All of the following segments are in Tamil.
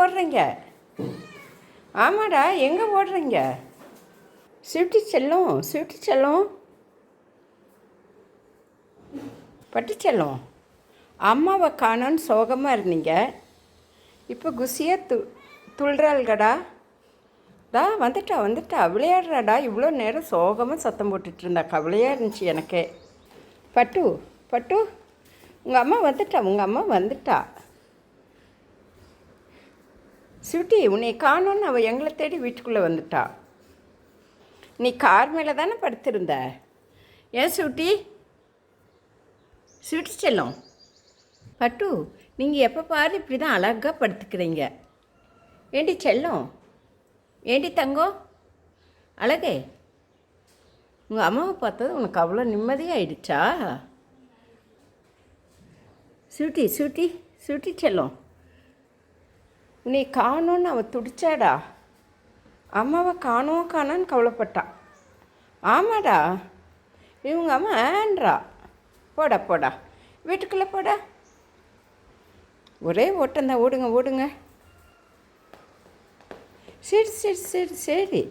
ஓடுறீங்க? ஆமாடா, எங்கே ஓடுறீங்க? ஸ்வீட்டி செல்லம், ஸ்வீட்டி செல்லம், பட்டு செல்லம், அம்மாவை காணோன்னு சோகமாக இருந்தீங்க. இப்போ குசியாக துள்ளுறாள்கடா. வந்துட்டா விளையாடுறாடா. இவ்வளோ நேரம் சோகமாக சத்தம் போட்டுட்டு இருந்தா. கவலையாக இருந்துச்சு எனக்கே. பட்டு பட்டு, உங்கள் அம்மா வந்துட்டா. ஸ்வீட்டி, உன்னை காணோன்னு அவள் எங்களை தேடி வீட்டுக்குள்ளே வந்துட்டா. நீ கார் மேலே தானே படுத்திருந்த? ஏன் ஸ்வீட்டி? ஸ்வீட்டி செல்லம், பட்டு, நீங்கள் எப்போ பாரு இப்படி தான் அழகாக படுத்துக்கிறீங்க. ஏண்டி செல்லம், ஏண்டி தங்கம், அழகே, உங்கள் அம்மாவை பார்த்தது உனக்கு அவ்வளோ நிம்மதியாகிடுச்சா? ஸ்வீட்டி ஸ்வீட்டி ஸ்வீட்டி செல்லம், உன்னை காணோன்னு அவள் துடிச்சாடா. அம்மாவை காணோன்னு கவலைப்பட்டா. ஆமாடா, இவங்க அம்மா ஆன்றா. போடா வீட்டுக்குள்ளே போடா. ஒரே ஓட்டந்தான். ஓடுங்க. சரி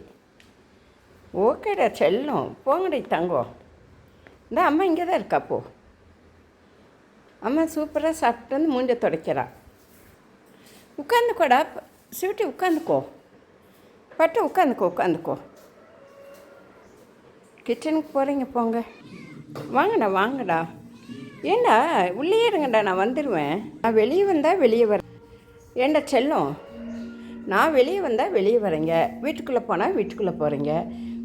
ஓகேடா செல்லம், போங்கடி தங்கம். இந்த அம்மா இங்கே தான் இருக்கா. போ. அம்மா சூப்பராக சாப்பிட்டு வந்து மூஞ்ச துடைக்கிறா. உட்காந்துக்கோடா ஸ்வீட்டி, உட்காந்துக்கோ. பட்டு உட்காந்துக்கோ. கிச்சனுக்கு போகிறீங்க, போங்க. வாங்கடா. ஏண்டா உள்ளே இருங்கடா, நான் வந்துடுவேன். நான் வெளியே வந்தால் வெளியே வரேன். ஏண்டா செல்லம், நான் வெளியே வந்தால் வெளியே வரேங்க, வீட்டுக்குள்ளே போனால் வீட்டுக்குள்ளே போகிறீங்க.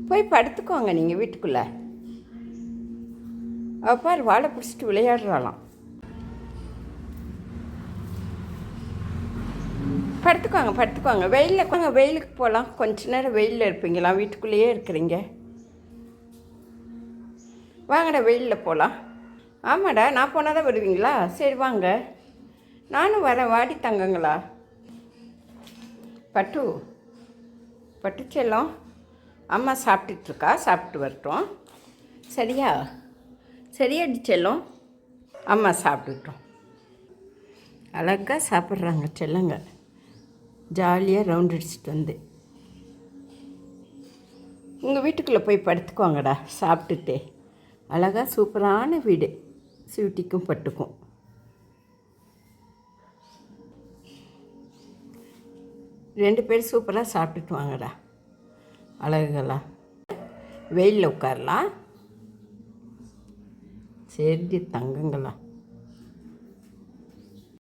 போய் படுத்துக்கோங்க நீங்கள் வீட்டுக்குள்ளே. பாரு, வாழை பிடிச்சிட்டு விளையாடுறாளாம். படுத்துக்கோங்க. வெயிலுக்கு போகலாம். கொஞ்ச நேரம் வெயிலில் இருப்பீங்களா? வீட்டுக்குள்ளேயே இருக்கிறீங்க. வாங்கடா, வெயிலில் போகலாம். ஆமாடா, நான் போனால் தான் வருவீங்களா? சரி வாங்க, நானும் வரேன். வாடி தங்கங்களா. பட்டு செல்லம், அம்மா சாப்பிட்டுட்ருக்கா, சாப்பிட்டு வரட்டும். சரியாடி செல்லம், அம்மா சாப்பிட்டுட்டோம். அழகாக சாப்பிட்றாங்க செல்லங்க. ஜாலியாக ரவுண்ட் அடிச்சுட்டு வந்து உங்கள் வீட்டுக்குள்ளே போய் படுத்துக்குவாங்கடா சாப்பிட்டுட்டே. அழகாக சூப்பரான வீடு ஸ்வீட்டிக்கும் பட்டுக்கும். ரெண்டு பேரும் சூப்பராக சாப்பிட்டுட்டு வாங்கடா. அழகுகளா, வெயிலில் உட்காரலாம். சரி தங்கங்களா.